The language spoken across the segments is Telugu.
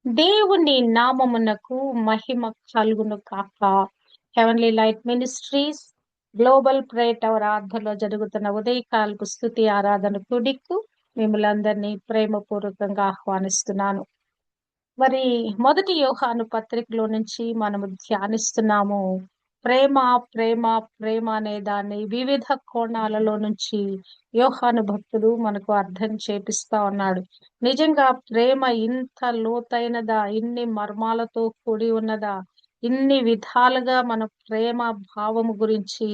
దేవుని నామమునకు మహిమ కలుగును కాక. Heavenly light ministries global prayer tower ఆధ్వర్యంలో జరుగుతున్న ఉదయకాలపు స్తుతి ఆరాధన కుడికు మిమ్మల్ందరినీ ప్రేమపూర్వకంగా ఆహ్వానిస్తున్నాను. మరి మొదటి యోహాను పత్రికలో నుంచి మనము ధ్యానిస్తున్నాము. ప్రేమ ప్రేమ ప్రేమ అనే దాన్ని వివిధ కోణాలలో నుంచి యోహాను భక్తుడు మనకు అర్థం చేపిస్తా ఉన్నాడు. నిజంగా ప్రేమ ఇంత లోతైనదా, ఇన్ని మర్మాలతో కూడి ఉన్నదా, ఇన్ని విధాలుగా మన ప్రేమ భావము గురించి,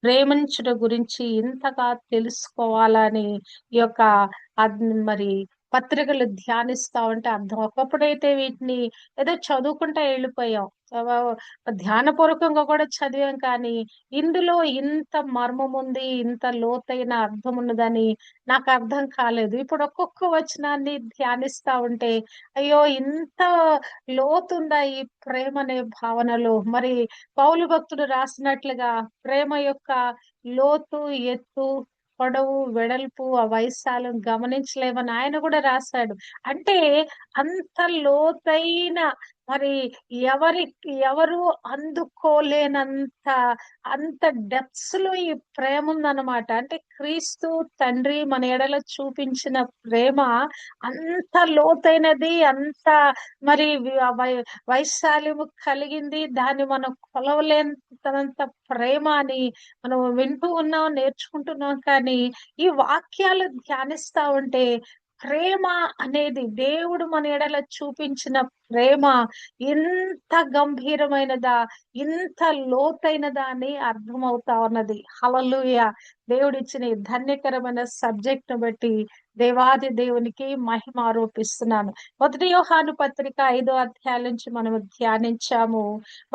ప్రేమించడం గురించి ఇంతగా తెలుసుకోవాలని ఈ యొక్క మరి పత్రికలు ధ్యానిస్తా ఉంటే అర్థం. ఒకప్పుడైతే వీటిని ఏదో చదువుకుంటా వెళ్ళిపోయాం, ధ్యానపూర్వకంగా కూడా చదివాం, కానీ ఇందులో ఇంత మర్మం ఉంది, ఇంత లోతైన అర్థం ఉన్నదని నాకు అర్థం కాలేదు. ఇప్పుడు ఒక్కొక్క వచనాన్ని ధ్యానిస్తా ఉంటే అయ్యో ఇంత లోతుందా ఈ ప్రేమ అనే భావనలో. మరి పౌలు భక్తుడు రాసినట్లుగా ప్రేమ యొక్క లోతు, ఎత్తు, పొడవు, వెడల్పు, ఆ వైశాల్యం గమనించలేమని ఆయన కూడా రాశాడు. అంటే అంత లోతైన, మరి ఎవరు అందుకోలేనంత అంత డెప్త్స్ లో ఈ ప్రేమ ఉందన్నమాట. అంటే క్రీస్తు తండ్రి మన ఎడల చూపించిన ప్రేమ అంత లోతైనది, అంత మరి వైశాల్యము కలిగింది. దాన్ని మనం కొలవలేనంత ప్రేమ అని మనం వింటూ ఉన్నాం, నేర్చుకుంటున్నాం. కానీ ఈ వాక్యాలు ధ్యానిస్తా ఉంటే ప్రేమ అనేది, దేవుడు మన ఎడల చూపించిన ప్రేమ ఇంత గంభీరమైనదా, ఇంత లోతైనదా అని అర్థమవుతా ఉన్నది. హల్లెలూయా. దేవుడిచ్చిన ఈ ధన్యకరమైన సబ్జెక్ట్ ను బట్టి దేవాది దేవునికి మహిమ ఆరోపిస్తున్నాను. మొదటి యోహాను పత్రిక 5వ అధ్యాయం నుంచి మనము ధ్యానించాము.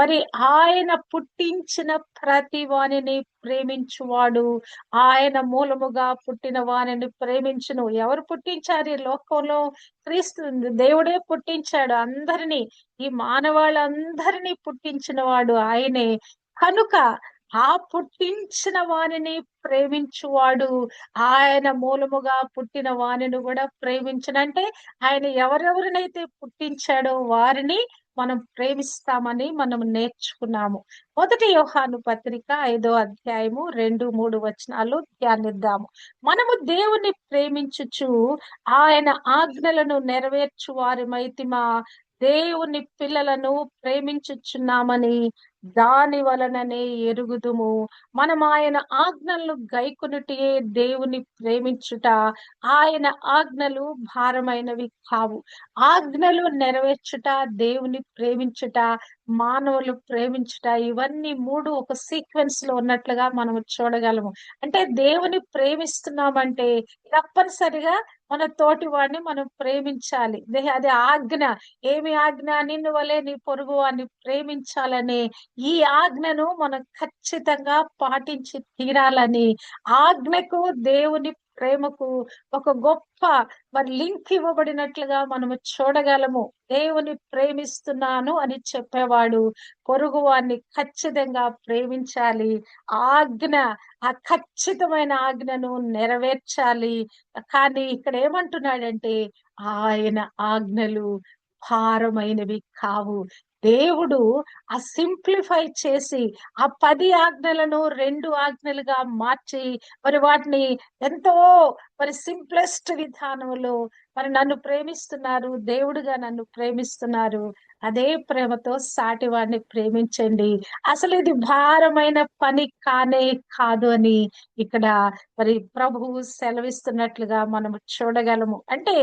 మరి ఆయన పుట్టించిన ప్రతి వానిని ప్రేమించువాడు ఆయన మూలముగా పుట్టిన వానిని ప్రేమించును. ఎవరు పుట్టించారు ఈ లోకంలో? క్రీస్తు దేవుడే పుట్టించాడు అందరినీ. ఈ మానవాళ్ళందరినీ పుట్టించిన వాడు ఆయనే. కనుక ఆ పుట్టించిన వానిని ప్రేమించువాడు ఆయన మూలముగా పుట్టిన వానిని కూడా ప్రేమించనంటే ఆయన ఎవరెవరినైతే పుట్టించాడో వారిని మనం ప్రేమిస్తామని మనం నేర్చుకున్నాము. మొదటి యోహాను పత్రిక 5వ అధ్యాయము 2-3 వచనాలు ధ్యానిద్దాము. మనము దేవుని ప్రేమించుచు ఆయన ఆజ్ఞలను నెరవేర్చు వారిమైతిమా, దేవుని పిల్లలను ప్రేమించుచున్నామని దాని వలననే ఎరుగుదుము. మనం ఆయన ఆజ్ఞలను గైకొనుటయే దేవుని ప్రేమించుట. ఆయన ఆజ్ఞలు భారమైనవి కావు. ఆజ్ఞలు నెరవేర్చుట, దేవుని ప్రేమించుట, మానవులు ప్రేమించుట, ఇవన్నీ మూడు ఒక సీక్వెన్స్ లో ఉన్నట్లుగా మనం చూడగలము. అంటే దేవుని ప్రేమిస్తున్నామంటే తప్పనిసరిగా మన తోటి వాడిని మనం ప్రేమించాలి. అది ఆజ్ఞ. ఏమి ఆజ్ఞ? నిన్ను వలె నీ పొరుగు వాడిని ప్రేమించాలనే ఈ ఆజ్ఞను మనం ఖచ్చితంగా పాటించి తీరాలని, ఆజ్ఞకు దేవుని ప్రేమకు ఒక గొప్ప మరి లింక్ ఇవ్వబడినట్లుగా మనము చూడగలము. దేవుని ప్రేమిస్తున్నాను అని చెప్పేవాడు పొరుగు వారిని ఖచ్చితంగా ప్రేమించాలి. ఆజ్ఞ, ఆ ఖచ్చితమైన ఆజ్ఞను నెరవేర్చాలి. కానీ ఇక్కడ ఏమంటున్నాడంటే ఆయన ఆజ్ఞలు భారమైనవి కావు. దేవుడు ఆ సింప్లిఫై చేసి ఆ 10 ఆజ్ఞలను 2 ఆజ్ఞలుగా మార్చి మరి వాటిని ఎంతో మరి సింప్లెస్ట్ విధానంలో మరి నన్ను ప్రేమిస్తున్నారు, దేవుడుగా నన్ను ప్రేమిస్తున్నారు, అదే ప్రేమతో సాటి వాడిని ప్రేమించండి, అసలు ఇది భారమైన పని కానే కాదు అని ఇక్కడ మరి ప్రభువు సెలవిస్తున్నట్లుగా మనం చూడగలము. అంటే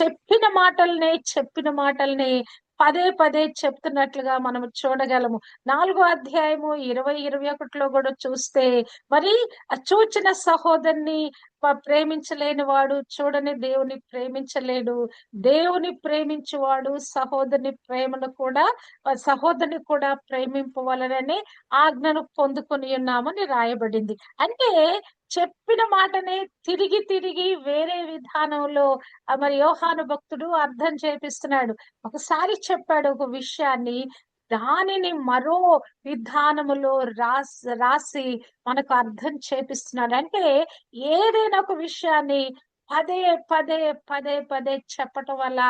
చెప్పిన మాటల్ని పదే పదే చెప్తున్నట్లుగా మనం చూడగలము. 4వ అధ్యాయము 20-21లో కూడా చూస్తే మరి ఆ చూచిన సహోదరుని ప్రేమించలేని వాడు చూడని దేవుని ప్రేమించలేడు. దేవుని ప్రేమించువాడు సహోదరుని కూడా ప్రేమింపవలనని ఆజ్ఞను పొందుకొని ఉన్నామని రాయబడింది. అంటే చెప్పిన మాటనే తిరిగి తిరిగి వేరే విధానంలో మరి యోహాను భక్తుడు అర్థం చేపిస్తున్నాడు. ఒకసారి చెప్పాడు ఒక విషయాన్ని, దానిని మరో విధానములో రాసి మనకు అర్థం చేపిస్తున్నాడు. అంటే ఏదైనా ఒక విషయాన్ని పదే పదే పదే పదే చెప్పటం వల్ల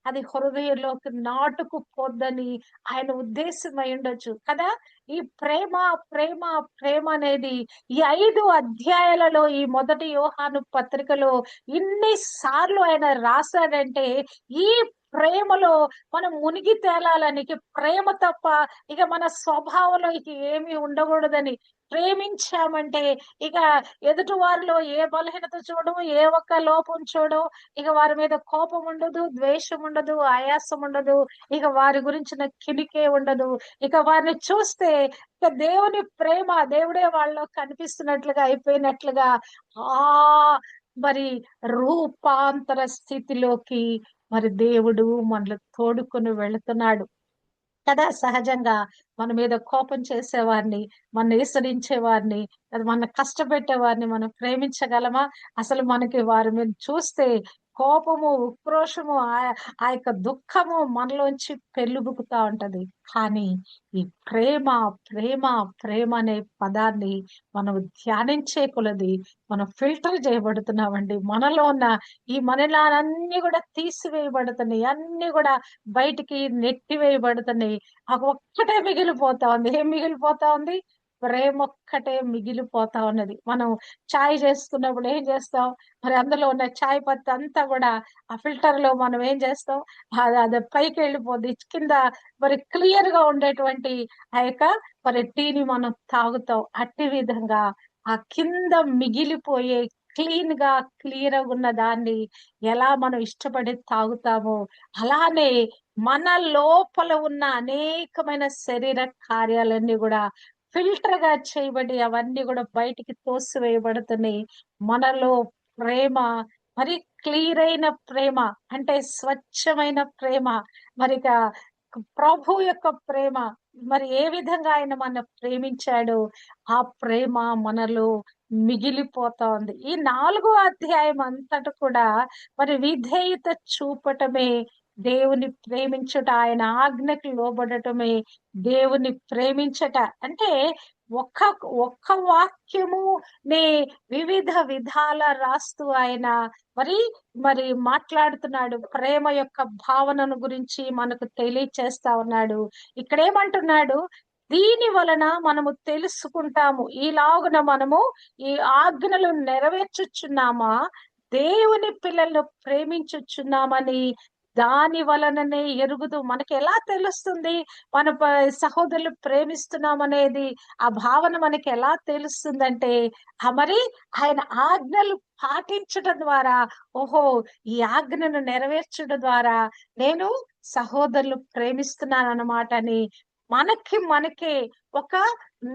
అది హృదయంలోకి నాటుకుపోద్దని ఆయన ఉద్దేశం అయి ఉండొచ్చు కదా. ఈ ప్రేమ ప్రేమ ప్రేమ అనేది ఈ 5 అధ్యాయాలలో ఈ మొదటి యోహాను పత్రికలో ఇన్ని సార్లు ఆయన రాశాడంటే ఈ ప్రేమలో మనం మునిగి తేలాలని, ఇక ప్రేమ తప్ప ఇక మన స్వభావంలో ఇక ఏమీ ఉండకూడదని, ప్రేమించామంటే ఇక ఎదుటి వారిలో ఏ బలహీనత చూడడం, ఏ ఒక్క లోపం చూడడం, ఇక వారి మీద కోపం ఉండదు, ద్వేషం ఉండదు, ఆయాసం ఉండదు, ఇక వారి గురించిన కిలికే ఉండదు. ఇక వారిని చూస్తే ఇక దేవుని ప్రేమ, దేవుడే వాళ్ళలో కనిపిస్తున్నట్లుగా అయిపోయినట్లుగా ఆ మరి రూపాంతర స్థితిలోకి మరి దేవుడు మనల్ని తోడుకొని వెళుతున్నాడు కదా. సహజంగా మన మీద కోపం చేసేవారిని, మన ఈసడించేవారిని, అది మన కష్టపెట్టేవారిని మనం ప్రేమించగలమా? అసలు మనకి వారి మీద చూస్తే కోపము, ఉక్రోషము, ఆ యొక్క దుఃఖము మనలోంచి పెళ్ళుబుకుతా ఉంటది. కానీ ఈ ప్రేమ, ప్రేమ, ప్రేమ అనే పదాన్ని మనం ధ్యానించే కొలది మనం ఫిల్టర్ చేయబడుతున్నామండి. మనలో ఉన్న ఈ మలినాలన్నీ కూడా తీసివేయబడుతున్నాయి. అన్ని కూడా బయటికి నెట్టివేయబడుతున్నాయి. ఆ ఒక్కటే మిగిలిపోతా ఉంది. ఏం మిగిలిపోతా ఉంది? ప్రేమ ఒక్కటే మిగిలిపోతా ఉన్నది. మనం చాయ్ చేసుకున్నప్పుడు ఏం చేస్తాం? మరి అందులో ఉన్న చాయ్ పత్తి అంతా కూడా ఆ ఫిల్టర్ లో మనం ఏం చేస్తాం? అది పైకి వెళ్ళిపోద్ది. కింద మరి క్లియర్ గా ఉండేటువంటి ఆ యొక్క మరి టీని మనం తాగుతాం. అట్టి విధంగా ఆ కింద మిగిలిపోయే క్లీన్ గా క్లియర్ గా ఉన్న దాన్ని ఎలా మనం ఇష్టపడి తాగుతామో, అలానే మన లోపల ఉన్న అనేకమైన శరీర కార్యాలన్నీ కూడా ఫిల్టర్ గా చేయబడి అవన్నీ కూడా బయటికి తోసివేయబడుతున్నాయి. మనలో ప్రేమ మరి క్లియర్ అయిన ప్రేమ, అంటే స్వచ్ఛమైన ప్రేమ, మరి ఇక ప్రభు యొక్క ప్రేమ, మరి ఏ విధంగా ఆయన మన ప్రేమించాడో ఆ ప్రేమ మనలో మిగిలిపోతా ఉంది. ఈ 4వ అధ్యాయం అంతట కూడా మరి విధేయత చూపటమే దేవుని ప్రేమించుట, ఆయన ఆజ్ఞకి లోబడటమే దేవుని ప్రేమించట. అంటే ఒక్క ఒక్క వాక్యము నే వివిధ విధాల రాస్తూ ఆయన మరి మరి మాట్లాడుతున్నాడు. ప్రేమ యొక్క భావనను గురించి మనకు తెలియచేస్తా ఉన్నాడు. ఇక్కడేమంటున్నాడు? దీని వలన మనము తెలుసుకుంటాము, ఈలాగున మనము ఈ ఆజ్ఞలు నెరవేర్చుచున్నామా, దేవుని పిల్లలను ప్రేమించుచున్నామని దాని వలననే ఎరుగుదు. మనకి ఎలా తెలుస్తుంది మన సహోదరులు ప్రేమిస్తున్నాం అనేది? ఆ భావన మనకి ఎలా తెలుస్తుందంటే మరి ఆయన ఆజ్ఞలు పాటించడం ద్వారా, ఓహో ఈ ఆజ్ఞను నెరవేర్చడం ద్వారా నేను సహోదరులు ప్రేమిస్తున్నాను అన్నమాట అని మనకే ఒక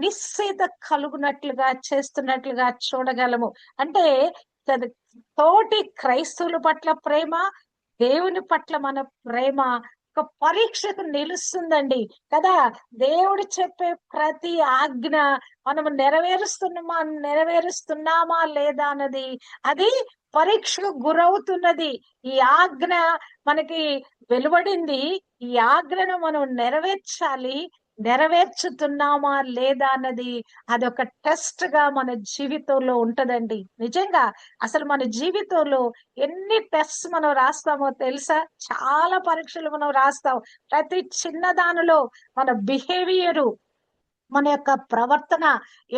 నిశ్చేత కలుగునట్లుగా చేస్తున్నట్లుగా చూడగలము. అంటే తోటి క్రైస్తవుల పట్ల ప్రేమ, దేవుని పట్ల మన ప్రేమ ఒక పరీక్షకు నిలుస్తుందండి కదా. దేవుడు చెప్పే ప్రతి ఆజ్ఞ మనము నెరవేరుస్తున్నామా లేదా అన్నది అది పరీక్షకు గురవుతున్నది. ఈ ఆజ్ఞ మనకి వెలువడింది. ఈ ఆజ్ఞను మనం నెరవేర్చాలి. నెరవేర్చుతున్నామా లేదా అన్నది అదొక టెస్ట్ గా మన జీవితంలో ఉంటదండి. నిజంగా అసలు మన జీవితంలో ఎన్ని టెస్ట్స్ మనం రాస్తామో తెలుసా? చాలా పరీక్షలు మనం రాస్తాం. ప్రతి చిన్న దానిలో మన బిహేవియరు, మన యొక్క ప్రవర్తన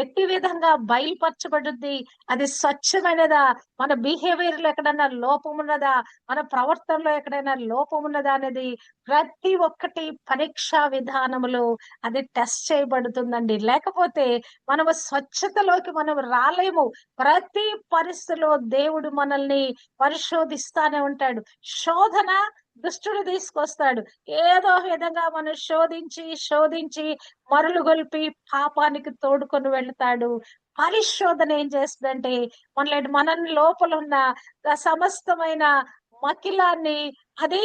ఎట్టి విధంగా బయలుపరచబడుద్ది, అది స్వచ్ఛమైనదా, మన బిహేవియర్ లో ఎక్కడైనా లోపం ఉన్నదా, మన ప్రవర్తనలో ఎక్కడైనా లోపం ఉన్నదా అనేది ప్రతి ఒక్కటి పరీక్షా విధానములో అది టెస్ట్ చేయబడుతుందండి. లేకపోతే మనము స్వచ్ఛతలోకి మనం రాలేము. ప్రతి పరిస్థితిలో దేవుడు మనల్ని పరిశోధిస్తానే ఉంటాడు. శోధన దుష్టుడు తీసుకొస్తాడు. ఏదో విధంగా మనం శోధించి శోధించి మరులు గొల్పి పాపానికి తోడుకొని వెళ్తాడు. పరిశోధన ఏం చేస్తుందంటే మన లోపల ఉన్న సమస్తమైన మకిలాన్ని అది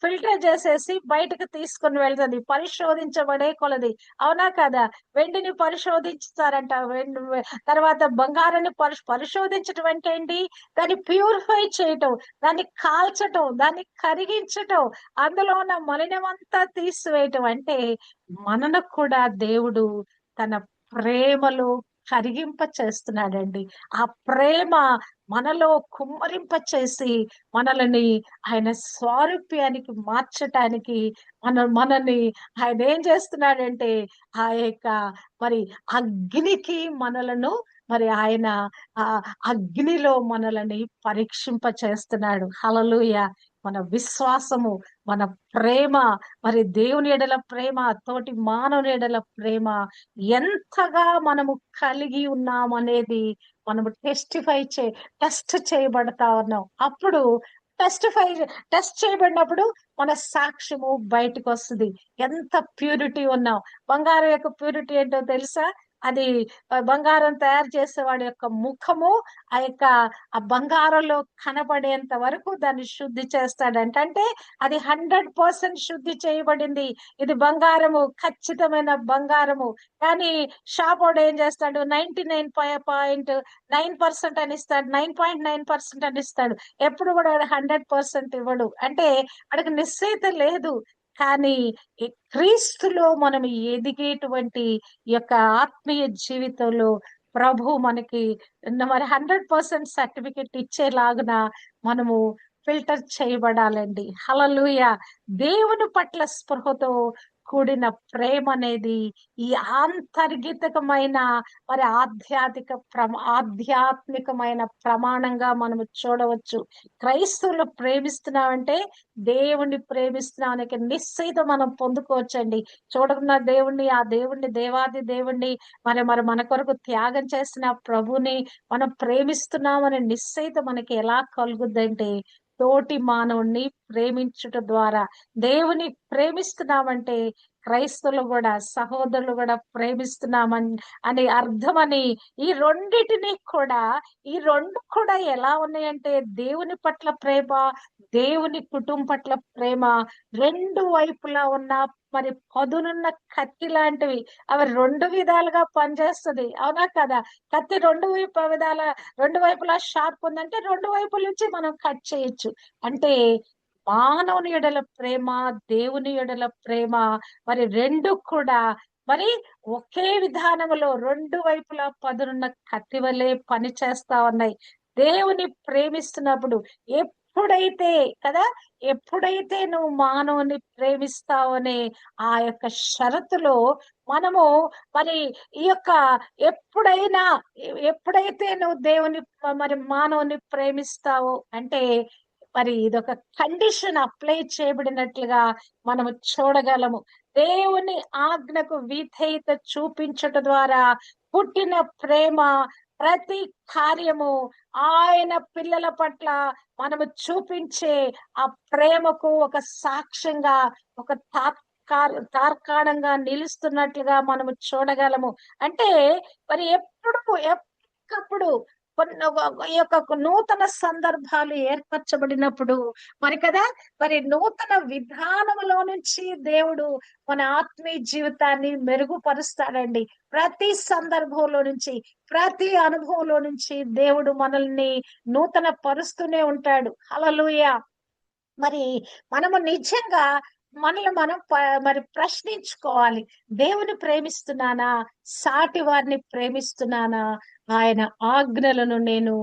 ఫిల్టర్ చేసేసి బయటకు తీసుకొని వెళ్తుంది, పరిశోధించబడే కొలది. అవునా కదా? వెండిని పరిశోధించుతారంట. తర్వాత బంగారాన్ని పరిశోధించటం అంటే ఏంటి? దాన్ని ప్యూరిఫై చేయటం, దాన్ని కాల్చటం, దాన్ని కరిగించటం, అందులో ఉన్న మలినమంతా తీసివేయటం. అంటే మనను కూడా దేవుడు తన ప్రేమలో కరిగింప చేస్తున్నాడండి. ఆ ప్రేమ మనలో కుమ్మరింప చేసి మనల్ని ఆయన స్వారూప్యానికి మార్చటానికి మనల్ని ఆయన ఏం చేస్తున్నాడంటే ఆ యొక్క మరి అగ్నికి మనలను మరి ఆయన ఆ అగ్నిలో మనల్ని పరీక్షింప చేస్తున్నాడు. హల్లెలూయా. మన విశ్వాసము, మన ప్రేమ, మరి దేవుని ఎడల ప్రేమ, తోటి మానవుని ఎడల ప్రేమ ఎంతగా మనము కలిగి ఉన్నామనేది మనము టెస్ట్ చేయబడతా ఉన్నాం. అప్పుడు టెస్టిఫై టెస్ట్ చేయబడినప్పుడు మన సాక్ష్యము బయటకు వస్తుంది. ఎంత ప్యూరిటీ ఉన్నాం. బంగారం యొక్క ప్యూరిటీ ఏంటో తెలుసా? అది బంగారం తయారు చేసేవాడి యొక్క ముఖము ఆ బంగారంలో కనబడేంత వరకు దాన్ని శుద్ధి చేస్తాడంట. అంటే అది 100% శుద్ధి చేయబడింది. ఇది బంగారము, ఖచ్చితమైన బంగారము. కానీ షాప్ వాడు ఏం చేస్తాడు? 99.9% అని ఇస్తాడు, 9.9% అని ఇస్తాడు. ఎప్పుడు కూడా 100% ఇవ్వడు. అంటే వాడికి నిశ్చయిత లేదు. కానీ ఈ క్రీస్తులో మనం ఎదిగేటువంటి ఈ యొక్క ఆత్మీయ జీవితంలో ప్రభు మనకి మరి 100% సర్టిఫికెట్ ఇచ్చేలాగున మనము ఫిల్టర్ చేయబడాలండి. హల్లెలూయా. దేవుని పట్ల స్పృహతో కూడిన ప్రేమ అనేది ఈ ఆంతర్గతమైన మరి ఆధ్యాత్మికమైన ప్రమాణంగా మనము చూడవచ్చు. క్రైస్తవులు ప్రేమిస్తున్నామంటే దేవుణ్ణి ప్రేమిస్తున్నామని నిశ్చయిత మనం పొందుకోవచ్చండి. చూడకున్న దేవుణ్ణి, ఆ దేవుణ్ణి, దేవాది దేవుణ్ణి మరి మరి మన కొరకు త్యాగం చేసిన ప్రభుని మనం ప్రేమిస్తున్నామని నిశ్చయిత మనకి ఎలా కలుగుద్దంటే తోటి మానవుణ్ణి ప్రేమించుట ద్వారా. దేవుని ప్రేమిస్తున్నామంటే క్రైస్తవులు కూడా, సహోదరులు కూడా ప్రేమిస్తున్నామని అని అర్థమని ఈ రెండు కూడా ఎలా ఉన్నాయంటే దేవుని పట్ల ప్రేమ, దేవుని కుటుంబం పట్ల ప్రేమ రెండు వైపులా ఉన్న మరి పదునున్న కత్తి లాంటివి. అవి రెండు విధాలుగా పనిచేస్తుంది. అవునా కదా? కత్తి రెండు వైపులా షార్ప్ ఉందంటే రెండు వైపుల నుంచి మనం కట్ చేయొచ్చు. అంటే మానవుని ఎడల ప్రేమ, దేవుని ఎడల ప్రేమ మరి రెండు కూడా మరి ఒకే విధానములో రెండు వైపులా పదునున్న కత్తి వలె పని చేస్తా ఉన్నాయి. దేవుని ప్రేమిస్తున్నప్పుడు ఎప్పుడైతే కదా ఎప్పుడైతే నువ్వు మానవుని ప్రేమిస్తావనే ఆ యొక్క షరతులో మనము మరి ఈ యొక్క ఎప్పుడైతే నువ్వు దేవుని మరి మానవుని ప్రేమిస్తావో అంటే మరి ఇదొక కండిషన్ అప్లై చేయబడినట్లుగా మనము చూడగలము. దేవుని ఆజ్ఞకు విధేయత చూపించట ద్వారా పుట్టిన ప్రేమ ప్రతి కార్యము ఆయన పిల్లల పట్ల మనము చూపించే ఆ ప్రేమకు ఒక సాక్ష్యంగా, ఒక తార్కాణంగా నిలుస్తున్నట్లుగా మనము చూడగలము. అంటే మరి ఎప్పటికప్పుడు ఈ యొక్క నూతన సందర్భాలు ఏర్పరచబడినప్పుడు మరి కదా మరి నూతన విధానములో నుంచి దేవుడు మన ఆత్మీయ జీవితాన్ని మెరుగుపరుస్తాడండి. ప్రతి సందర్భంలో నుంచి, ప్రతి అనుభవంలో నుంచి దేవుడు మనల్ని నూతన పరుస్తూనే ఉంటాడు. హల్లెలూయా. మరి మనము నిజంగా మనల్ని మనం మరి ప్రశ్నించుకోవాలి. దేవుని ప్రేమిస్తున్నానా? సాటి వారిని ప్రేమిస్తున్నానా? ఆయన ఆజ్ఞలను నేను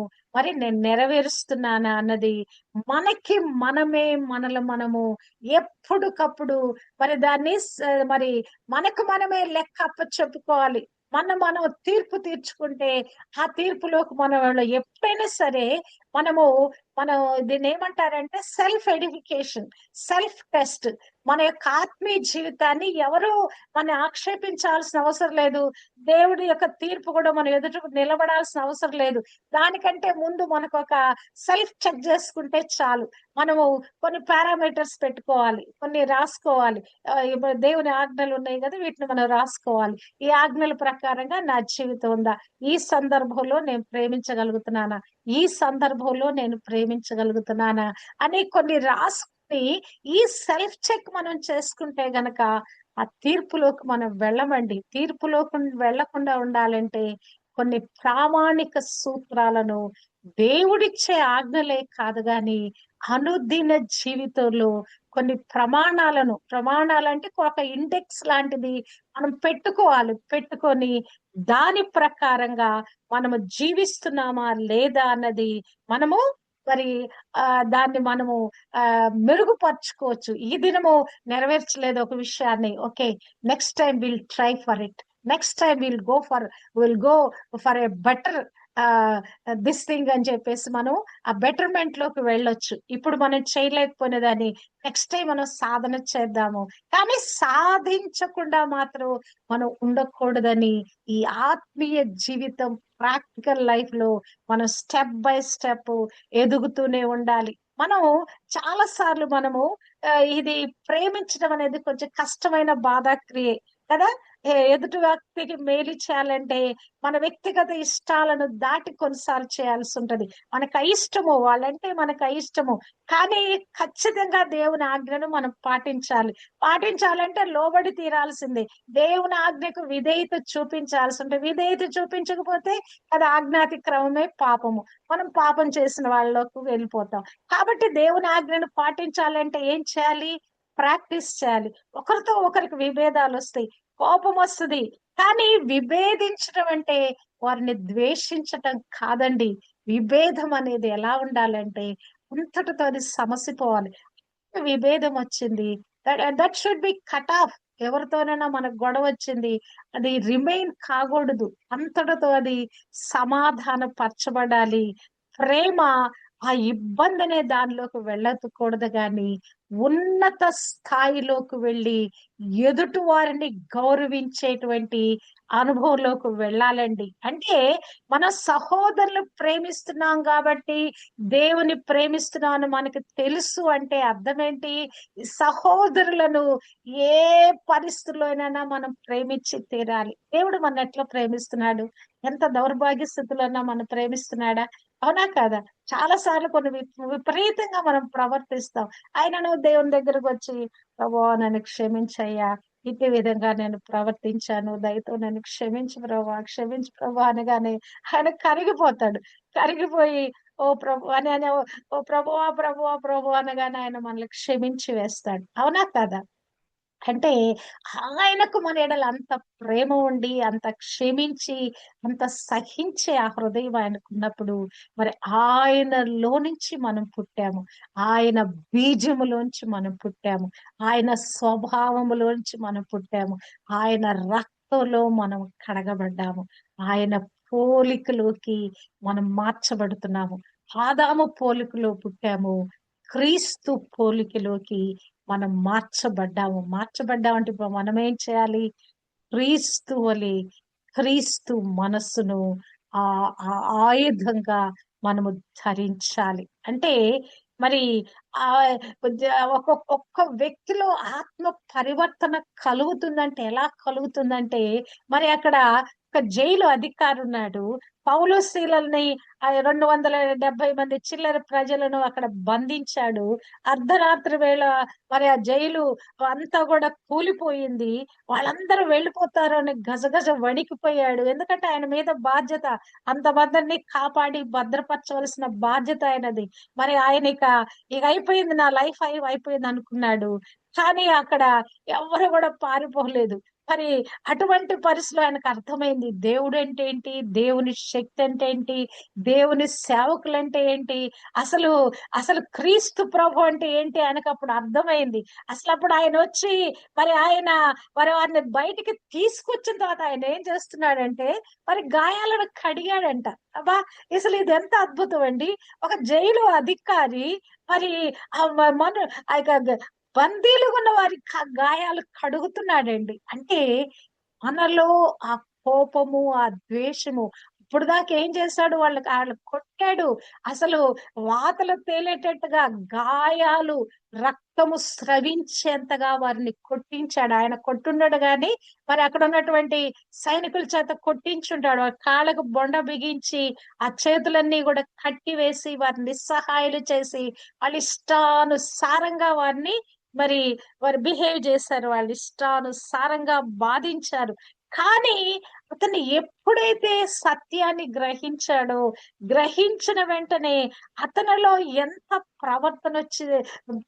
నెరవేరుస్తున్నానా అన్నది మనము ఎప్పటికప్పుడు మరి దాన్ని మరి మనమే లెక్క చెప్పుకోవాలి. మనం తీర్పు తీర్చుకుంటే ఆ తీర్పులోకి మనం ఎప్పుడైనా సరే మనం దీన్ని ఏమంటారంటే సెల్ఫ్ ఎడిఫికేషన్, సెల్ఫ్ టెస్ట్. మన యొక్క ఆత్మీయ జీవితాన్ని ఎవరు ఆక్షేపించాల్సిన అవసరం లేదు. దేవుడి యొక్క తీర్పు కూడా మనం ఎదుట నిలబడాల్సిన అవసరం లేదు. దానికంటే ముందు మనకు ఒక సెల్ఫ్ చెక్ చేసుకుంటే చాలు. మనము కొన్ని పారామీటర్స్ పెట్టుకోవాలి, కొన్ని రాసుకోవాలి. ఇప్పుడు దేవుని ఆజ్ఞలు ఉన్నాయి కదా, వీటిని మనం రాసుకోవాలి. ఈ ఆజ్ఞల ప్రకారంగా నా జీవితం ఉందా? ఈ సందర్భంలో నేను ప్రేమించగలుగుతున్నానా? ఈ సందర్భంలో నేను ప్రేమించగలుగుతున్నానా అని కొన్ని రాసుకుని ఈ సెల్ఫ్ చెక్ మనం చేసుకుంటే గనక ఆ తీర్పులోకి మనం వెళ్ళమండి. తీర్పులోకి వెళ్లకుండా ఉండాలంటే కొన్ని ప్రామాణిక సూత్రాలను, దేవుడిచ్చే ఆజ్ఞలే కాదు గాని అనుదిన జీవితంలో కొన్ని ప్రమాణాలంటే ఒక ఇండెక్స్ లాంటిది మనం పెట్టుకోవాలి. పెట్టుకొని దాని ప్రకారంగా మనము జీవిస్తున్నామా లేదా అన్నది మనము మరి దాన్ని మనము మెరుగుపరుచుకోవచ్చు. ఈ దినము నెరవేర్చలేదు ఒక విషయాన్ని, okay, next time will try for it, next time will go for a better this thing అని చెప్పేసి మనం ఆ బెటర్మెంట్ లోకి వెళ్ళొచ్చు. ఇప్పుడు మనం చేయలేకపోయినదాన్ని నెక్స్ట్ టైం మనం సాధన చేద్దాము. కానీ సాధించకుండా మాత్రం మనం ఉండకూడదని, ఈ ఆత్మీయ జీవితం ప్రాక్టికల్ లైఫ్ లో మనం స్టెప్ బై స్టెప్ ఎదుగుతూనే ఉండాలి. మనం చాలా సార్లు మనము ఇది ప్రేమించడం అనేది కొంచెం కష్టమైన బాధా క్రియ కదా. ఎదుటి వ్యక్తికి మేలు చేయాలంటే మన వ్యక్తిగత ఇష్టాలను దాటి కొన్నిసార్లు చేయాల్సి ఉంటది. మనకు అయిష్టము, వాళ్ళంటే మనకు అయిష్టము, కానీ ఖచ్చితంగా దేవుని ఆజ్ఞను మనం పాటించాలి. పాటించాలంటే లోబడి తీరాల్సిందే. దేవుని ఆజ్ఞకు విధేయత చూపించాల్సి ఉంటుంది. విధేయత చూపించకపోతే అది ఆజ్ఞాతిక్రమమే పాపము. మనం పాపం చేసిన వాళ్ళలోకి వెళ్ళిపోతాం. కాబట్టి దేవుని ఆజ్ఞను పాటించాలంటే ఏం చేయాలి? ప్రాక్టీస్ చేయాలి. ఒకరితో ఒకరికి విభేదాలు వస్తాయి, కోపం వస్తుంది, కానీ విభేదించడం అంటే వారిని ద్వేషించటం కాదండి. విభేదం అనేది ఎలా ఉండాలంటే అంతటితో అది సమసిపోవాలి. విభేదం వచ్చింది, that should be cut off. ఎవరితోనైనా మనకు గొడవ వచ్చింది, అది రిమైన్ కాకూడదు. అంతటితో అది సమాధాన పరచబడాలి. ప్రేమ ఆ ఇబ్బంది అనే దానిలోకి వెళ్ళకూడదు, కానీ ఉన్నత స్థాయిలోకి వెళ్ళి ఎదుటి వారిని గౌరవించేటువంటి అనుభవంలోకి వెళ్ళాలండి. అంటే మన సహోదరులు ప్రేమిస్తున్నాం కాబట్టి దేవుని ప్రేమిస్తున్నాను మనకు తెలుసు అంటే అర్థం ఏంటి? సహోదరులను ఏ పరిస్థితుల్లోనైనా మనం ప్రేమించి తీరాలి. దేవుడు మన ఎట్లా ప్రేమిస్తున్నాడు? ఎంత దౌర్భాగ్య స్థితిలోనా మనం ప్రేమిస్తున్నాడా? అవునా కాదా? చాలా సార్లు కొన్ని విపరీతంగా మనం ప్రవర్తిస్తాం. ఆయనను దేవుని దగ్గరకు వచ్చి, ప్రభువా నన్ను క్షమించయ్యా, ఇటు విధంగా నేను ప్రవర్తించాను, దయతో నన్ను క్షమించు ప్రభువా, క్షమించు ప్రభువా అనగానే ఆయన కరిగిపోతాడు. కరిగిపోయి ఓ ప్రభు అని అని ఓ ప్రభువా ప్రభువా ప్రభు అనగానే ఆయన మనల్ని క్షమించి వేస్తాడు. అవునా కదా? అంటే ఆయనకు మన ఎడల అంత ప్రేమ ఉండి, అంత క్షమించి, అంత సహించే ఆ హృదయం ఆయనకున్నప్పుడు, మరి ఆయనలో నుంచి మనం పుట్టాము. ఆయన బీజములోంచి మనం పుట్టాము. ఆయన స్వభావములోంచి మనం పుట్టాము. ఆయన రక్తంలో మనం కడగబడ్డాము. ఆయన పోలికలోకి మనం మార్చబడుతున్నాము. ఆదాము పోలికలో పుట్టాము, క్రీస్తు పోలికలోకి మనం మార్చబడ్డాము. మార్చబడ్డామంటే ఇప్పుడు మనం ఏం చేయాలి? క్రీస్తు వలె, క్రీస్తు మనస్సును ఆ ఆ ఆయుధంగా మనము ధరించాలి. అంటే మరి ఆ ఒక్క వ్యక్తిలో ఆత్మ పరివర్తన కలుగుతుందంటే ఎలా కలుగుతుందంటే, మరి అక్కడ ఒక జైలు అధికారి ఉన్నాడు. పౌలు శీలల్ని 270 మంది చిల్లర ప్రజలను అక్కడ బంధించాడు. అర్ధరాత్రి వేళ మరి ఆ జైలు అంతా కూడా కూలిపోయింది. వాళ్ళందరూ వెళ్ళిపోతారు అని గజగజ వణికిపోయాడు. ఎందుకంటే ఆయన మీద బాధ్యత, అంతమందిని కాపాడి భద్రపరచవలసిన బాధ్యత ఆయనది. మరి ఆయన ఇక అయిపోయింది, నా లైఫ్ అయిపోయింది అనుకున్నాడు. కానీ అక్కడ ఎవరు కూడా పారిపోలేదు. మరి అటువంటి పరిస్థితిలో ఆయనకు అర్థమైంది దేవుడు అంటే ఏంటి, దేవుని శక్తి అంటే ఏంటి, దేవుని సేవకులు అంటే ఏంటి, అసలు అసలు క్రీస్తు ప్రభు అంటే ఏంటి ఆయనకు అప్పుడు అర్థమైంది. అసలు అప్పుడు ఆయన వచ్చి మరి వారిని బయటికి తీసుకొచ్చిన తర్వాత ఆయన ఏం చేస్తున్నాడంటే మరి గాయాలను కడిగాడంట. అబ్బా, అసలు ఇది ఎంత అద్భుతం అండి! ఒక జైలు అధికారి మరి ఆ మన ఆ యొక్క బందీలుగా ఉన్న వారి గాయాలు కడుగుతున్నాడండి. అంటే మనలో ఆ కోపము, ఆ ద్వేషము, ఇప్పుడు దాకా ఏం చేశాడు? వాళ్ళు కొట్టాడు. అసలు వాతలు తేలేటట్టుగా గాయాలు, రక్తము స్రవించేంతగా వారిని కొట్టించాడు. ఆయన కొట్టుండడు గాని మరి అక్కడ ఉన్నటువంటి సైనికుల చేత కొట్టించుంటాడు. వారి కాళ్ళకు బొండ బిగించి ఆ చేతులన్నీ కూడా కట్టి వేసి వారిని నిస్సహాయులు చేసి వాళ్ళ ఇష్టానుసారంగా వారిని మరి వారు బిహేవ్ చేశారు. వాళ్ళ ఇష్టానుసారంగా బాధించారు. కానీ అతను ఎప్పుడైతే సత్యాన్ని గ్రహించాడో, గ్రహించిన వెంటనే అతనిలో ఎంత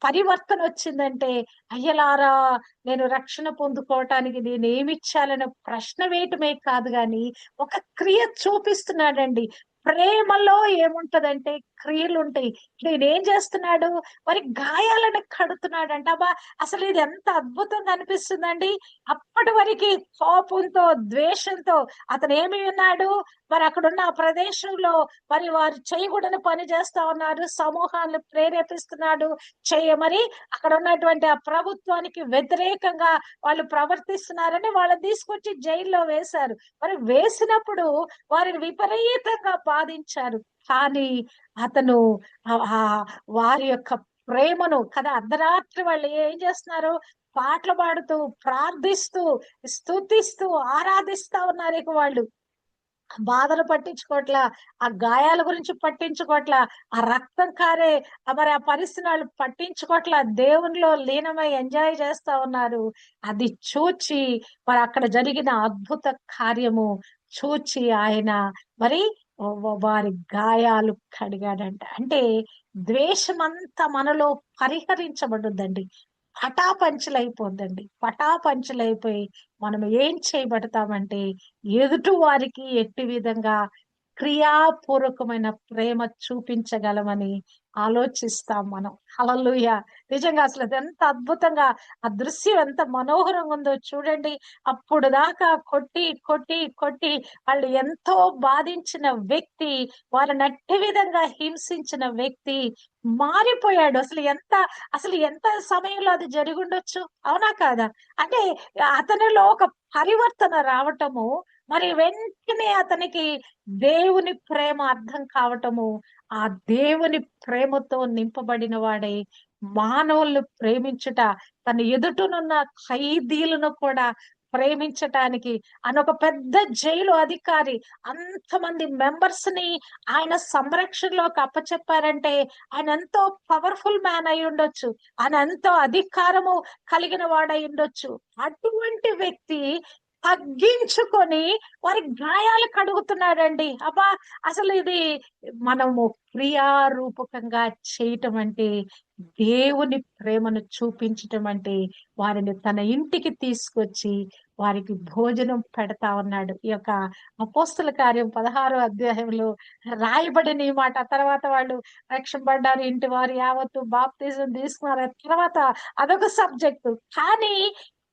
పరివర్తన వచ్చిందంటే, అయ్యలారా, నేను రక్షణ పొందుకోవటానికి నేనేమిచ్చాలనే ప్రశ్న వేయటమే కాదు గాని, ఒక క్రియ చూపిస్తున్నాడండి. ప్రేమలో ఏముంటదంటే క్రియలుంటాయి. ఈయనేం చేస్తున్నాడు, మరి గాయాలను కడుతున్నాడంట. అబ్బా! అసలు ఇది ఎంత అద్భుతంగా అనిపిస్తుందండి. అప్పటి వరకి కోపంతో, ద్వేషంతో అతనేమి ఉన్నాడు, మరి అక్కడున్న ఆ ప్రదేశంలో మరి వారు చేయకూడని పని చేస్తా ఉన్నారు. సమూహాలను ప్రేరేపిస్తున్నాడు. మరి అక్కడ ఉన్నటువంటి ఆ ప్రభుత్వానికి వ్యతిరేకంగా వాళ్ళు ప్రవర్తిస్తున్నారని వాళ్ళని తీసుకొచ్చి జైల్లో వేశారు. మరి వేసినప్పుడు వారిని విపరీతంగా బాధించారు. కానీ అతను వారి యొక్క ప్రేమను కదా, అర్ధరాత్రి వాళ్ళు ఏం చేస్తున్నారు, పాటలు పాడుతూ, ప్రార్థిస్తూ, స్తుతిస్తూ, ఆరాధిస్తా ఉన్నారు. ఇక వాళ్ళు బాధలు పట్టించుకోవట్లా, ఆ గాయాల గురించి పట్టించుకోవట్లా, ఆ రక్తం కారే మరి ఆ పరిస్థితిని వాళ్ళు పట్టించుకోవట్లా, దేవునిలో లీనమై ఎంజాయ్ చేస్తా ఉన్నారు. అది చూచి మరి అక్కడ జరిగిన అద్భుత కార్యము చూచి ఆయన మరి వారి గాయాలు కడిగాడంట. అంటే ద్వేషమంతా మనలో పరిహరించబడుద్దండి. పటాపంచలైపోద్దండి. పటాపంచలైపోయి మనం ఏం చేయబడతామంటే, ఎదుటి వారికి ఎట్టి విధంగా క్రియాపూర్వకమైన ప్రేమ చూపించగలమని ఆలోచిస్తాం మనం. హల్లెలూయా! నిజంగా అసలు ఎంత అద్భుతంగా ఆ దృశ్యం ఎంత మనోహరంగా ఉందో చూడండి. అప్పుడు దాకా కొట్టి, కొట్టి, కొట్టి వాళ్ళు ఎంతో బాధించిన వ్యక్తి, వాళ్ళని అట్టి విధంగా హింసించిన వ్యక్తి మారిపోయాడు. అసలు ఎంత సమయంలో అది జరిగుండొచ్చు? అవునా కాదా? అంటే అతనిలో ఒక పరివర్తన రావటము, మరి వెంటనే అతనికి దేవుని ప్రేమ అర్థం కావటము, ఆ దేవుని ప్రేమతో నింపబడిన వాడై మానవులను ప్రేమించుట, తన ఎదుటనున్న ఖైదీలను కూడా ప్రేమించటానికి, ఒక పెద్ద జైలు అధికారి అంతమంది మెంబర్స్ ని ఆయన సంరక్షణలోకి అప్పచెప్పారంటే ఆయన ఎంతో పవర్ఫుల్ మ్యాన్ అయి ఉండొచ్చు. ఆయన ఎంతో అధికారము కలిగిన వాడై ఉండొచ్చు. అటువంటి వ్యక్తి తగ్గించుకొని వారి గాయాలు కడుగుతున్నాడండి. అబ్బా! అసలు ఇది మనము క్రియారూపకంగా చేయటం అంటే, దేవుని ప్రేమను చూపించటం అంటే, వారిని తన ఇంటికి తీసుకొచ్చి వారికి భోజనం పెడతా ఉన్నాడు. ఈ యొక్క అపోస్తల కార్యం 16వ అధ్యాయంలో రాయబడిన ఈ మాట. తర్వాత వాళ్ళు రక్షింపబడ్డారు, ఇంటి వారు యావత్తు బాప్తిజం తీసుకున్నారు. తర్వాత అదొక సబ్జెక్టు. కానీ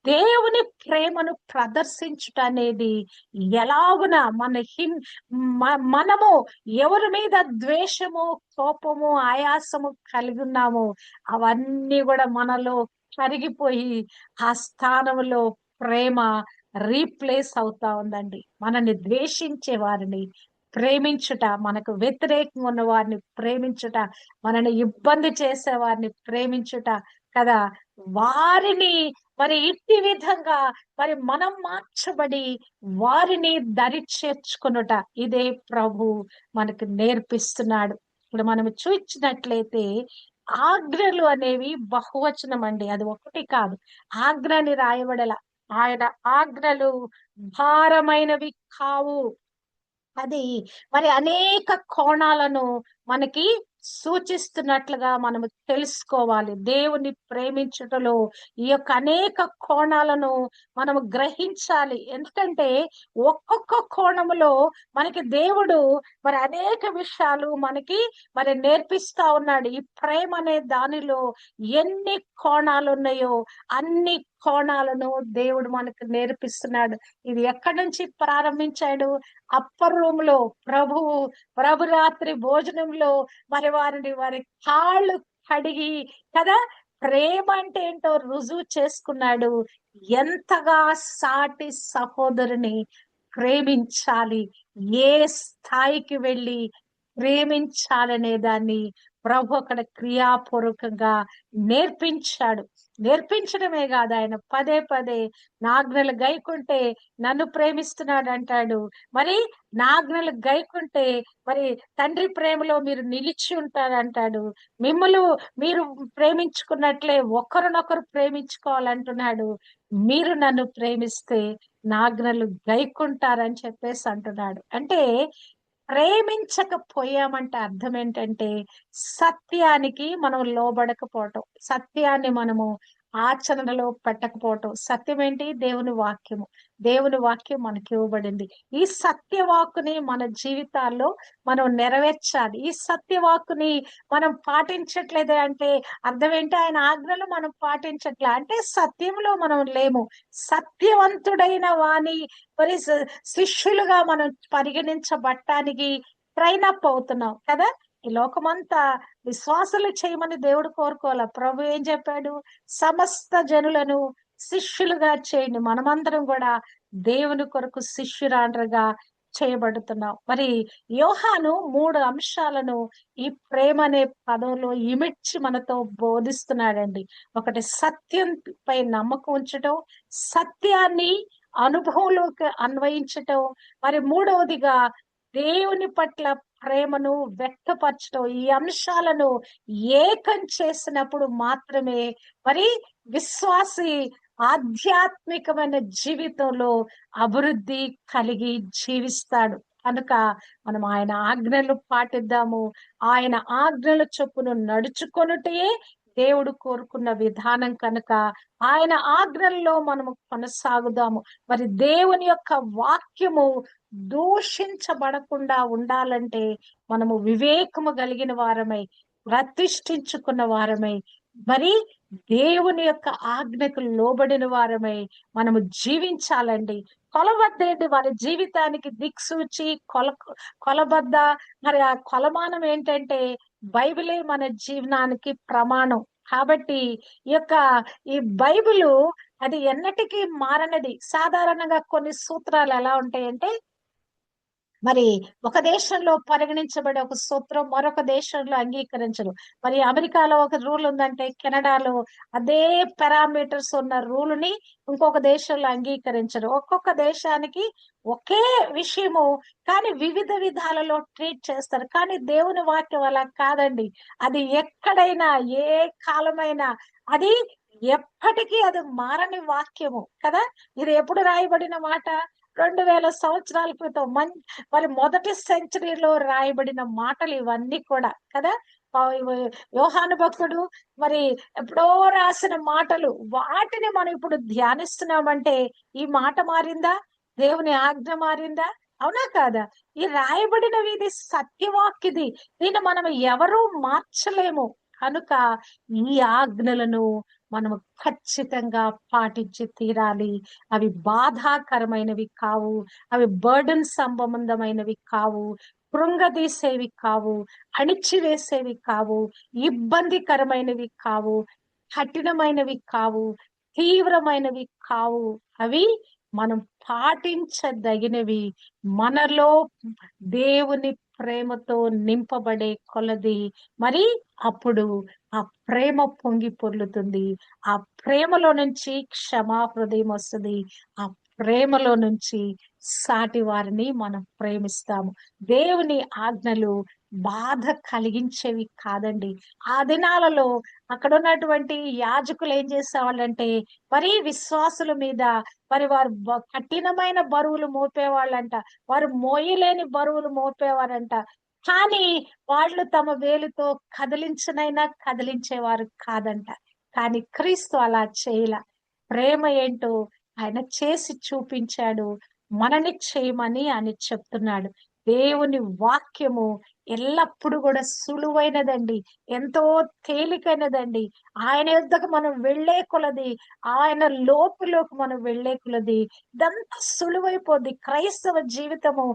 దేవుని ప్రేమను ప్రదర్శించుట అనేది ఎలాగున మనము ఎవరి మీద ద్వేషము, కోపము, ఆయాసము కలిగి ఉన్నామో అవన్నీ కూడా మనలో కరిగిపోయి ఆ స్థానంలో ప్రేమ రీప్లేస్ అవుతా ఉందండి. మనల్ని ద్వేషించే వారిని ప్రేమించుట, మనకు వ్యతిరేకంగా ఉన్న వారిని ప్రేమించుట, మనల్ని ఇబ్బంది చేసే వారిని ప్రేమించుట కదా, వారిని మరి ఇట్టి విధంగా మరి మనం మార్చబడి వారిని దరి చేర్చుకునుట, ఇదే ప్రభు మనకు నేర్పిస్తున్నాడు. ఇప్పుడు మనం చూచినట్లయితే ఆజ్ఞలు అనేవి బహువచనం అండి, అది ఒకటి కాదు. ఆజ్ఞని రాయబడల, ఆయన ఆజ్ఞలు భారమైనవి కావు. అది మరి అనేక కోణాలను మనకి సూచిస్తున్నట్లుగా మనము తెలుసుకోవాలి. దేవుని ప్రేమించుటలో ఈ యొక్క అనేక కోణాలను మనము గ్రహించాలి. ఎందుకంటే ఒక్కొక్క కోణములో మనకి దేవుడు మరి అనేక విషయాలు మనకి మరి నేర్పిస్తా ఉన్నాడు. ఈ ప్రేమ అనే దానిలో ఎన్ని కోణాలు ఉన్నాయో అన్ని కోణాలను దేవుడు మనకు నేర్పిస్తున్నాడు. ఇది ఎక్కడి నుంచి ప్రారంభించాడు? అప్పర్ రూమ్ లో ప్రభు రాత్రి భోజనంలో మరి వారి కాళ్ళు కడిగి కదా, ప్రేమ అంటే ఏంటో రుజువు చేసుకున్నాడు. ఎంతగా సాటి సహోదరుని ప్రేమించాలి, ఏ స్థాయికి వెళ్ళి ప్రేమించాలనే దాన్ని ప్రభు అక్కడ క్రియాపూర్వకంగా నేర్పించాడు. నేర్పించడమే కాదు, ఆయన పదే పదే నాజ్ఞలు గైకుంటే నన్ను ప్రేమిస్తున్నాడు అంటాడు. మరి నాజ్ఞలు గైకుంటే మరి తండ్రి ప్రేమలో మీరు నిలిచి ఉంటారు అంటాడు. మీరు ప్రేమించుకున్నట్లే ఒకరినొకరు ప్రేమించుకోవాలంటున్నాడు. మీరు నన్ను ప్రేమిస్తే నా ఆజ్ఞలు గైకుంటారని చెప్పేసి అంటున్నాడు. అంటే ప్రేమించకపోయామంటే అర్థం ఏంటంటే సత్యానికి మనం లోబడకపోవటం, సత్యాన్ని మనము ఆచరణలో పెట్టకపోవటం. సత్యం ఏంటి? దేవుని వాక్యము. దేవుని వాక్యం మనకి ఇవ్వబడింది. ఈ సత్యవాక్కుని మన జీవితాల్లో మనం నెరవేర్చాలి. ఈ సత్యవాక్కుని మనం పాటించట్లేదే అంటే అర్థం ఏంటి? ఆయన ఆజ్ఞలు మనం పాటించట్లే అంటే సత్యంలో మనం లేము. సత్యవంతుడైన వాని మరి శిష్యులుగా మనం పరిగణించబట్టానికి ట్రైన్ అప్ అవుతున్నాం కదా. ఈ లోకమంతా విశ్వాసులు చేయమని దేవుడు కోరుకోవాల. ప్రభు ఏం చెప్పాడు? సమస్త జనులను శిష్యులుగా చేయండి. మనమందరం కూడా దేవుని కొరకు శిష్యురాండ్రగా చేయబడుతున్నాం. మరి యోహాను 3 అంశాలను ఈ ప్రేమ అనే పదంలో ఇమిడ్చి మనతో బోధిస్తున్నాడండి. ఒకటి సత్యం పై నమ్మకం ఉంచటం, సత్యాన్ని అనుభవంలోకి అన్వయించటం, మరి మూడవదిగా దేవుని పట్ల ప్రేమను వ్యక్తపరచడం. ఈ అంశాలను ఏకం చేసినప్పుడు మాత్రమే మరి విశ్వాసి ఆధ్యాత్మికమైన జీవితంలో అభివృద్ధి కలిగి జీవిస్తాడు. కనుక మనం ఆయన ఆజ్ఞలు పాటిద్దాము. ఆయన ఆజ్ఞల చొప్పున నడుచుకొనుటే దేవుడు కోరుకున్న విధానం కనుక ఆయన ఆజ్ఞల్లో మనము కొనసాగుదాము. మరి దేవుని యొక్క వాక్యము దూషించబడకుండా ఉండాలంటే మనము వివేకము కలిగిన వారమై, ప్రతిష్ఠించుకున్న వారమై, మరి దేవుని యొక్క ఆజ్ఞకు లోబడిన వారమై మనము జీవించాలండి. కొలబద్దేంటి? వారి జీవితానికి దిక్సూచి కొలబద్ద. మరి ఆ కొలమానం ఏంటంటే బైబిలే మన జీవనానికి ప్రమాణం. కాబట్టి ఈ బైబిలు అది ఎన్నటికీ మారనది. సాధారణంగా కొన్ని సూత్రాలు ఎలా ఉంటాయంటే మరి ఒక దేశంలో పరిగణించబడే ఒక సూత్రం మరొక దేశంలో అంగీకరించరు. మరి అమెరికాలో ఒక రూల్ ఉందంటే కెనడాలో అదే పారామీటర్స్ ఉన్న రూల్ ని ఇంకొక దేశంలో అంగీకరించరు. ఒక్కొక్క దేశానికి ఒకే విషయము కానీ వివిధ విధాలలో ట్రీట్ చేస్తారు. కానీ దేవుని వాక్యం అలా కాదండి. అది ఎక్కడైనా ఏ కాలమైనా అది ఎప్పటికీ అది మారని వాక్యము కదా. ఇది ఎప్పుడు రాయబడిన మాట? 2000 సంవత్సరాల క్రితం మరి మొదటి సెంచరీలో రాయబడిన మాటలు ఇవన్నీ కూడా కదా. యోహాను భక్తుడు మరి ఎప్పుడో రాసిన మాటలు, వాటిని మనం ఇప్పుడు ధ్యానిస్తున్నామంటే ఈ మాట మారిందా? దేవుని ఆజ్ఞ మారిందా? అవునా కాదా? ఈ రాయబడినవి ఇది సత్యవాక్యది. దీన్ని మనం ఎవరూ మార్చలేము. కనుక ఈ ఆజ్ఞలను మనము ఖచ్చితంగా పాటించి తీరాలి. అవి బాధాకరమైనవి కావు, అవి బర్డన్ సంబంధమైనవి కావు, కృంగదీసేవి కావు, అణిచివేసేవి కావు, ఇబ్బందికరమైనవి కావు, కఠినమైనవి కావు, తీవ్రమైనవి కావు. అవి మనం పాటించదగినవి. మనలో దేవుని ప్రేమతో నింపబడే కొలది మరి అప్పుడు ఆ ప్రేమ పొంగి పొర్లుతుంది. ఆ ప్రేమలో నుంచి క్షమా హృదయం వస్తుంది. ఆ ప్రేమలో నుంచి సాటి వారిని మనం ప్రేమిస్తాము. దేవుని ఆజ్ఞలు బాధ కలిగించేవి కాదండి. ఆ దినాలలో అక్కడ ఉన్నటువంటి యాజకులు ఏం చేసేవాళ్ళంటే మరి విశ్వాసుల మీద మరి వారు కఠినమైన బరువులు మోపేవాళ్ళంట. వారు మోయలేని బరువులు మోపేవారంట. కానీ వాళ్ళు తమ వేలుతో కదిలించనైనా కదిలించేవారు కాదంట. కానీ క్రీస్తు అలా చేయల. ప్రేమ ఏంటో ఆయన చేసి చూపించాడు. మనని చేయమని ఆయన చెప్తున్నాడు. దేవుని వాక్యము ఎల్లప్పుడూ కూడా సులువైనదండి, ఎంతో తేలికైనదండి. ఆయన యుద్ధకు మనం వెళ్లే కొలది, ఆయన లోపులోకి మనం వెళ్లే కొలది ఇదంతా సులువైపోద్ది. క్రైస్తవ జీవితము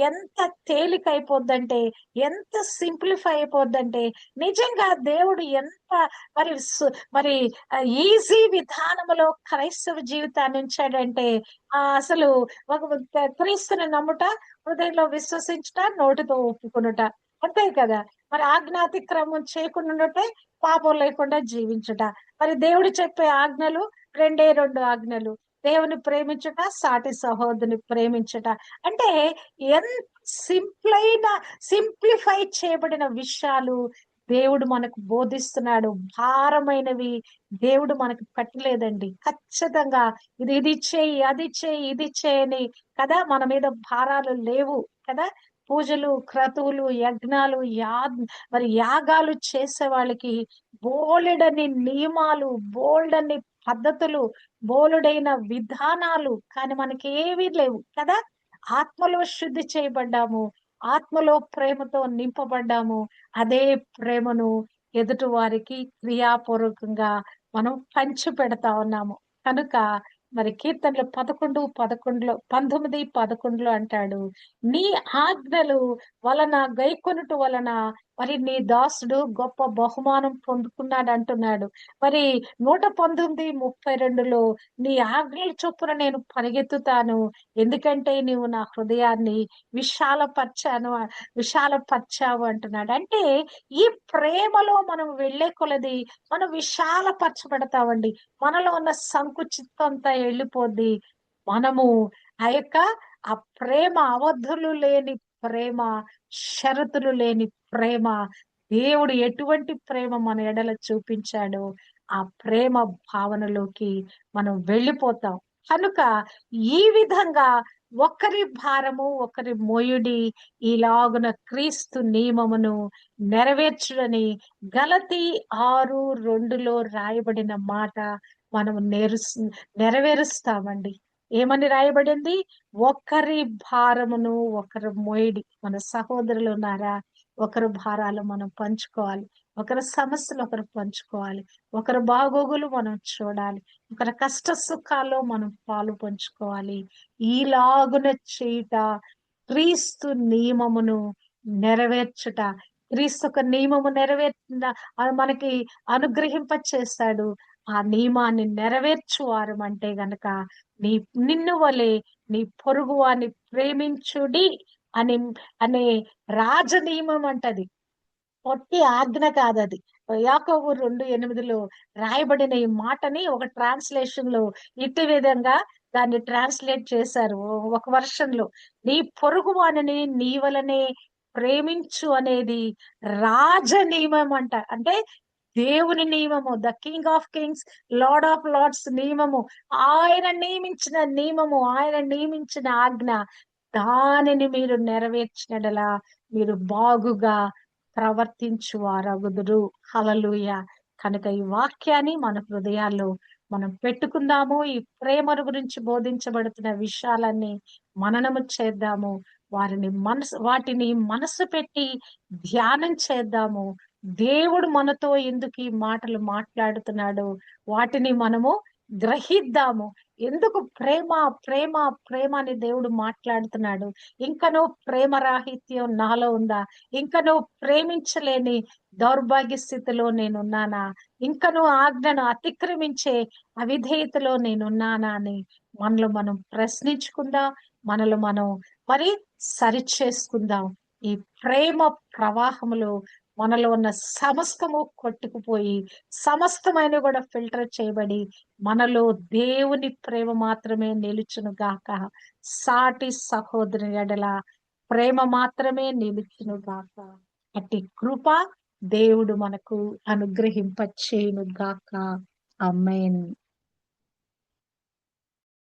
ఎంత తేలికైపోద్దంటే, ఎంత సింప్లిఫై అయిపోద్దంటే, నిజంగా దేవుడు ఎంత మరి మరి ఈజీ విధానములో క్రైస్తవ జీవితాన్ని ఉంచాడంటే అసలు ఒక క్రీస్తుని నమ్ముట, హృదయంలో విశ్వసించుట, నోటితో ఒప్పుకొనుట, అంతే కదా. మరి ఆజ్ఞాతిక్రమం చేయకుండా ఉంటే పాపం లేకుండా జీవించుట. మరి దేవుడు చెప్పే ఆజ్ఞలు 2 ఆజ్ఞలు. దేవుని ప్రేమించుట, సాటి సహోదరుని ప్రేమించుట. అంటే ఎంత సింప్లిఫై చేయబడిన విషయాలు దేవుడు మనకు బోధిస్తున్నాడు. భారమైనవి దేవుడు మనకు పెట్టలేదండి. ఖచ్చితంగా ఇది చేయి, అది చేయి, ఇది చేయని కదా, మన మీద భారాలు లేవు కదా. పూజలు, క్రతువులు, యజ్ఞాలు, మరి యాగాలు చేసే వాళ్ళకి బోలెడని నియమాలు, బోల్డన్ని పద్ధతులు, బోలెడైన విధానాలు, కానీ మనకి ఏవీ లేవు కదా. ఆత్మలో శుద్ధి చేయబడ్డాము, ఆత్మలో ప్రేమతో నింపబడ్డాము. అదే ప్రేమను ఎదుటి వారికి క్రియాపూర్వకంగా మనం పంచి పెడతా ఉన్నాము. కనుక మరి కీర్తనలు 19:11 అంటాడు, నీ ఆజ్ఞలు వలన గైకొనుట వలన మరి నీ దాసుడు గొప్ప బహుమానం పొందుకున్నాడు అంటున్నాడు. మరి 119:32 నీ ఆజ్ఞల చొప్పున నేను పరిగెత్తుతాను, ఎందుకంటే నీవు నా హృదయాన్ని విశాలపరిచావు అంటున్నాడు. అంటే ఈ ప్రేమలో మనం వెళ్ళే కొలది మనం విశాలపరచబడతామండి. మనలో ఉన్న సంకుచితం అంతా వెళ్ళిపోద్ది. మనము ఆ యొక్క ఆ ప్రేమ, అవధులు లేని ప్రేమ, షరతులు లేని ప్రేమ, దేవుడు ఎటువంటి ప్రేమ మన ఎడల చూపించాడో ఆ ప్రేమ భావనలోకి మనం వెళ్ళిపోతాం. కనుక ఈ విధంగా ఒకరి భారము ఒకరి మోయుడి ఇలాగున క్రీస్తు నియమమును నెరవేర్చుడని గలతీ 6:2 రాయబడిన మాట మనం నెరవేరుస్తామండి. ఏమని రాయబడింది? ఒకరి భారమును ఒకరు మోయడి. మన సహోదరులు ఉన్నారా? ఒకరి భారాలు మనం పంచుకోవాలి, ఒకరి సమస్యలు ఒకరు పంచుకోవాలి, ఒకరి బాగోగులు మనం చూడాలి, ఒకరి కష్ట సుఖాల్లో మనం పాలు పంచుకోవాలి. ఈలాగున చేయుట క్రీస్తు నియమమును నెరవేర్చుట. క్రీస్తు ఒక నియమము మనకి అనుగ్రహింప చేస్తాడు. ఆ నియమాన్ని నెరవేర్చువారు అంటే గనక నిన్ను వలె నీ పొరుగు వారిని ప్రేమించుడి అని అనే రాజ నియమం అంటది. పొట్టి ఆజ్ఞ కాదది. యాకోబు 2:8 రాయబడిన ఈ మాటని ఒక ట్రాన్స్లేషన్ లో ఇట్టి విధంగా దాన్ని ట్రాన్స్లేట్ చేశారు. ఒక వర్షన్ లో నీ పొరుగు వానిని నీ వలనే ప్రేమించు అనేది రాజ నియమం అంట. అంటే దేవుని నియమము, the king of kings, lord of lords నియమము, ఆయన నియమించిన నియమము, ఆయన నియమించిన ఆజ్ఞ. దానిని మీరు నెరవేర్చినడలా మీరు బాగుగా ప్రవర్తించువారగుదురు. హల్లెలూయా. కనుక ఈ వాక్యాన్ని మన హృదయాల్లో మనం పెట్టుకుందాము. ఈ ప్రేమను గురించి బోధించబడుతున్న విషయాలన్నీ మననము చేద్దాము. వాటిని మనసు పెట్టి ధ్యానం చేద్దాము. దేవుడు మనతో ఎందుకు ఈ మాటలు మాట్లాడుతున్నాడో వాటిని మనము గ్రహిద్దాము. ఎందుకు ప్రేమ ప్రేమ ప్రేమ అని దేవుడు మాట్లాడుతున్నాడు? ఇంకనూ ప్రేమ రాహిత్యం నాలో ఉందా? ఇంకనూ ప్రేమించలేని దౌర్భాగ్య స్థితిలో నేనున్నానా? ఇంకనూ ఆజ్ఞను అతిక్రమించే అవిధేయతలో నేనున్నానా అని మనలో మనం ప్రశ్నించుకుందాం. మనలో మనం మరి సరిచేసుకుందాం. ఈ ప్రేమ ప్రవాహములో మనలో ఉన్న సమస్తము కొట్టుకుపోయి సమస్తమైన కూడా ఫిల్టర్ చేయబడి మనలో దేవుని ప్రేమ మాత్రమే నిలుచును గాక. సాటి సహోదరుని ఎడల ప్రేమ మాత్రమే నిలుచును గాక. అట్టి కృప దేవుడు మనకు అనుగ్రహింపచేయును గాక. ఆమేన్.